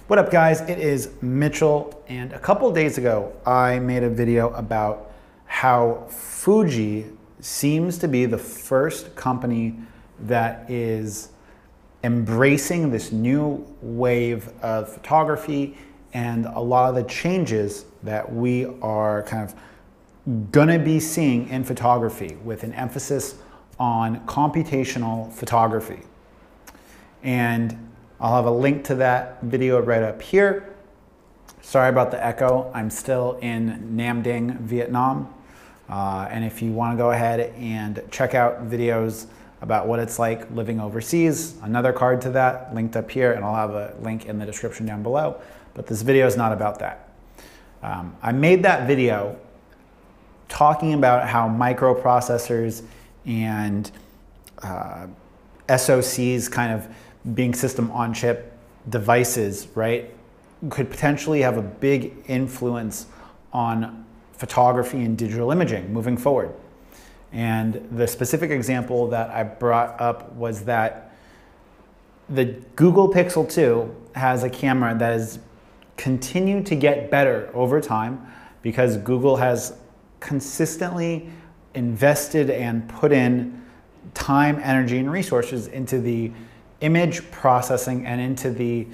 What up guys, it is Mitchell, and a couple days ago I made a video about how Fuji seems to be the first company that is embracing this new wave of photography and a lot of the changes that we are kind of gonna be seeing in photography with an emphasis on computational photography. And I'll have a link to that video right up here. Sorry about the echo. I'm still in Nam Ding, Vietnam. And if you want to go ahead and check out videos about what it's like living overseas, another card to that linked up here, and I'll have a link in the description down below. But this video is not about that. I made that video talking about how microprocessors and SoCs kind of being system on chip devices, right, could potentially have a big influence on photography and digital imaging moving forward. And the specific example that I brought up was that the Google Pixel 2 has a camera that has continued to get better over time because Google has consistently invested and put in time, energy, and resources into the image processing and into the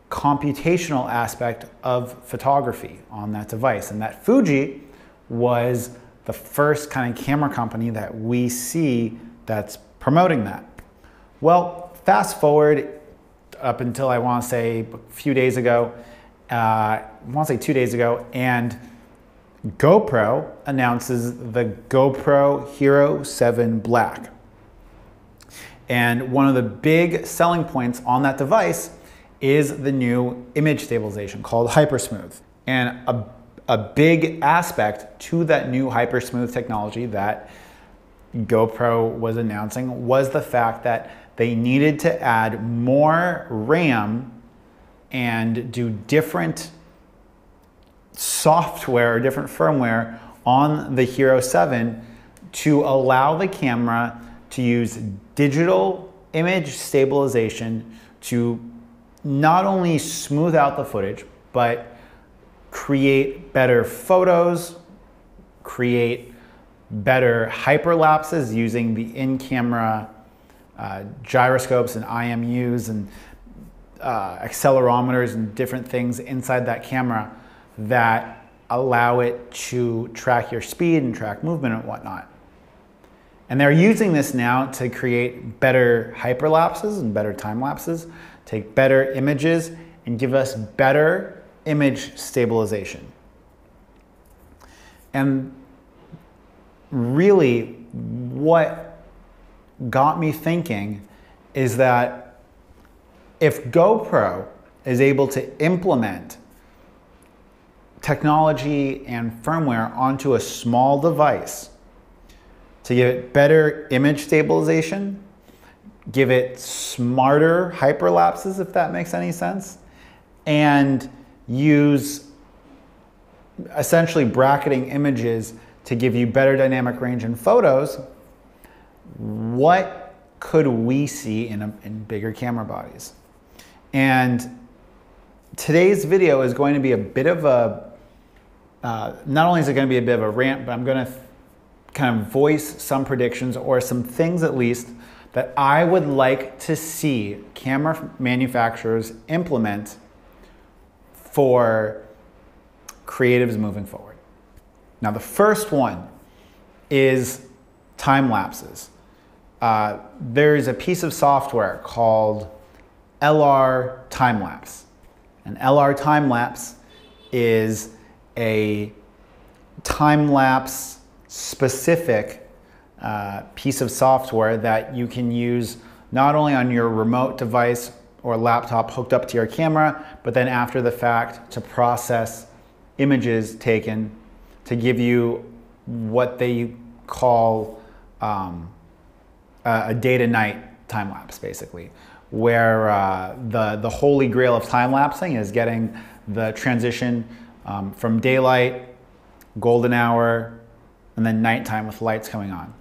computational aspect of photography on that device. And that Fuji was the first kind of camera company that we see that's promoting that. Well, fast forward up until I want to say a few days ago, I want to say 2 days ago, and GoPro announces the GoPro Hero 7 Black. And one of the big selling points on that device is the new image stabilization called Hypersmooth. And a big aspect to that new Hypersmooth technology that GoPro was announcing was the fact that they needed to add more RAM and do different software or different firmware on the Hero 7 to allow the camera to use digital image stabilization to not only smooth out the footage, but create better photos, create better hyperlapses using the in-camera gyroscopes and IMUs and accelerometers and different things inside that camera that allow it to track your speed and track movement and whatnot. And they're using this now to create better hyperlapses and better time lapses, take better images, and give us better image stabilization. And really, what got me thinking is that if GoPro is able to implement technology and firmware onto a small device to give it better image stabilization, give it smarter hyperlapses, if that makes any sense, and use essentially bracketing images to give you better dynamic range in photos, what could we see in bigger camera bodies? And today's video is going to be a bit of a, not only is it going to be a bit of a rant, but I'm going to kind of voice some predictions or some things at least that I would like to see camera manufacturers implement for creatives moving forward. Now, the first one is time lapses. There's a piece of software called LR Time-Lapse. And LR Time-Lapse is a time-lapse specific piece of software that you can use not only on your remote device or laptop hooked up to your camera, but then after the fact to process images taken to give you what they call a day to night time lapse, basically, where the holy grail of time lapsing is getting the transition from daylight, golden hour, and then nighttime with lights coming on.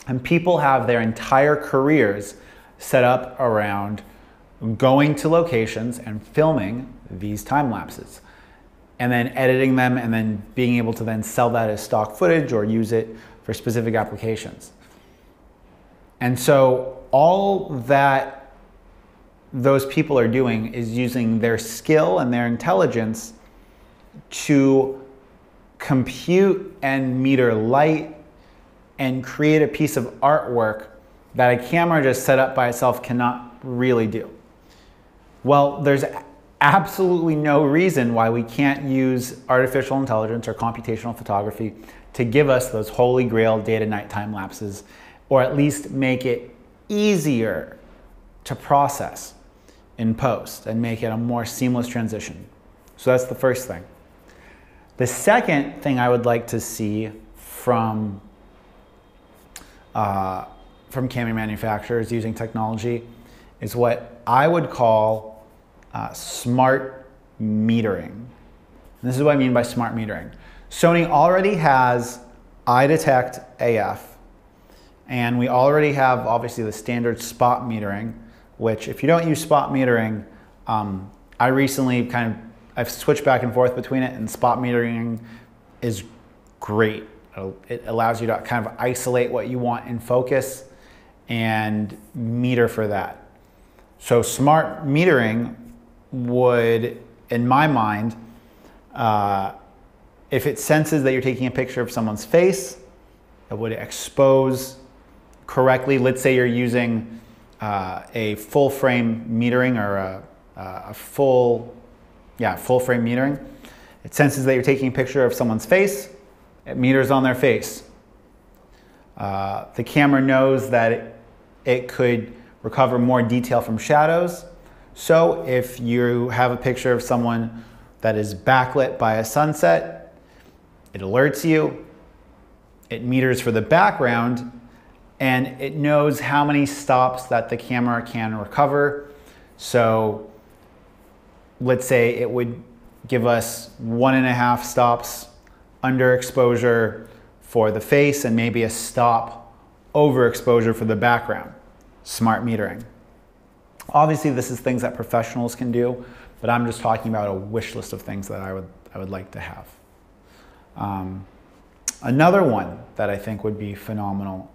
And people have their entire careers set up around going to locations and filming these time lapses, and then editing them, and then being able to then sell that as stock footage or use it for specific applications. And so all that those people are doing is using their skill and their intelligence to compute and meter light and create a piece of artwork that a camera just set up by itself cannot really do. Well, there's absolutely no reason why we can't use artificial intelligence or computational photography to give us those holy grail day to night time lapses, or at least make it easier to process in post and make it a more seamless transition. So that's the first thing. The second thing I would like to see from camera manufacturers using technology is what I would call smart metering. And this is what I mean by smart metering. Sony already has eye detect AF, and we already have obviously the standard spot metering, which if you don't use spot metering, I recently I've switched back and forth between it, and spot metering is great. It allows you to kind of isolate what you want in focus and meter for that. So smart metering would, in my mind, if it senses that you're taking a picture of someone's face, it would expose correctly. Let's say you're using a full frame metering, or a full frame metering. It senses that you're taking a picture of someone's face, it meters on their face. The camera knows that it could recover more detail from shadows. So if you have a picture of someone that is backlit by a sunset, it alerts you, it meters for the background, and it knows how many stops that the camera can recover. So let's say it would give us 1.5 stops under exposure for the face and maybe a stop over exposure for the background. Smart metering. Obviously this is things that professionals can do, but I'm just talking about a wish list of things that I would like to have. Another one that I think would be phenomenal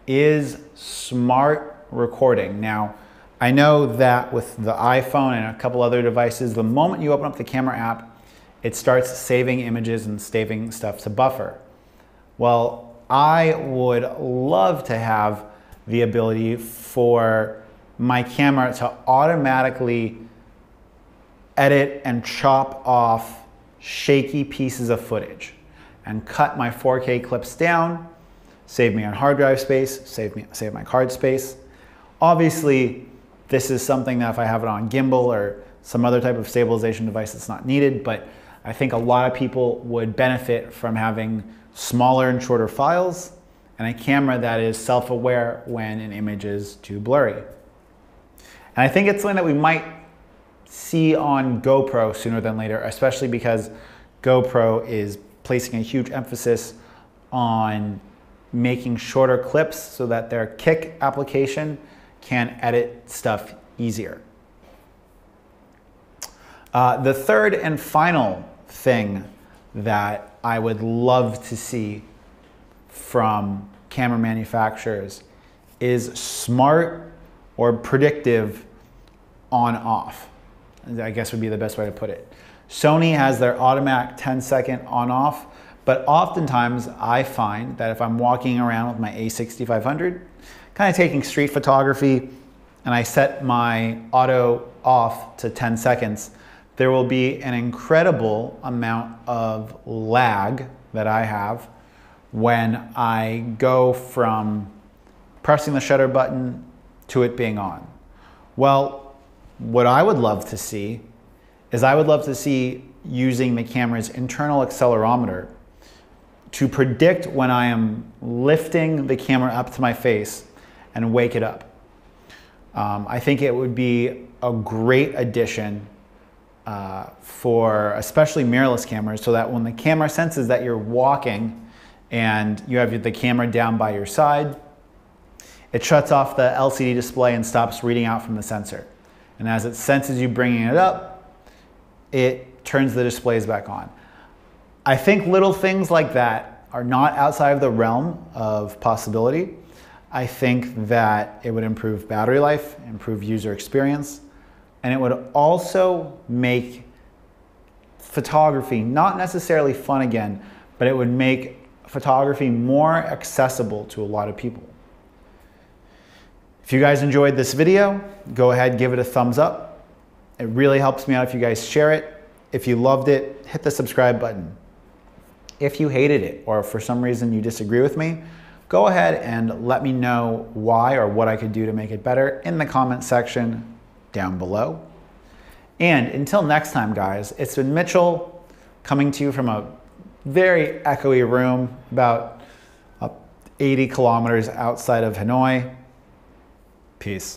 is smart recording. Now, I know that with the iPhone and a couple other devices, the moment you open up the camera app, it starts saving images and saving stuff to buffer. Well, I would love to have the ability for my camera to automatically edit and chop off shaky pieces of footage and cut my 4K clips down, save me on hard drive space, save my card space. Obviously, this is something that if I have it on gimbal or some other type of stabilization device, it's not needed, but I think a lot of people would benefit from having smaller and shorter files and a camera that is self-aware when an image is too blurry. And I think it's something that we might see on GoPro sooner than later, especially because GoPro is placing a huge emphasis on making shorter clips so that their Kick application can edit stuff easier. The third and final thing that I would love to see from camera manufacturers is smart or predictive on-off, I guess would be the best way to put it. Sony has their automatic 10-second on-off, but oftentimes I find that if I'm walking around with my A6500, kind of taking street photography, and I set my auto off to 10 seconds, there will be an incredible amount of lag that I have when I go from pressing the shutter button to it being on. Well, what I would love to see is I would love to see using the camera's internal accelerometer to predict when I am lifting the camera up to my face and wake it up. I think it would be a great addition for especially mirrorless cameras, so that when the camera senses that you're walking and you have the camera down by your side, it shuts off the LCD display and stops reading out from the sensor. And as it senses you bringing it up, it turns the displays back on. I think little things like that are not outside of the realm of possibility. I think that it would improve battery life, improve user experience, and it would also make photography not necessarily fun again, but it would make photography more accessible to a lot of people. If you guys enjoyed this video, go ahead, give it a thumbs up. It really helps me out if you guys share it. If you loved it, hit the subscribe button. If you hated it, or for some reason you disagree with me, go ahead and let me know why or what I could do to make it better in the comment section down below. And until next time, guys, it's been Mitchell coming to you from a very echoey room about 80 kilometers outside of Hanoi. Peace.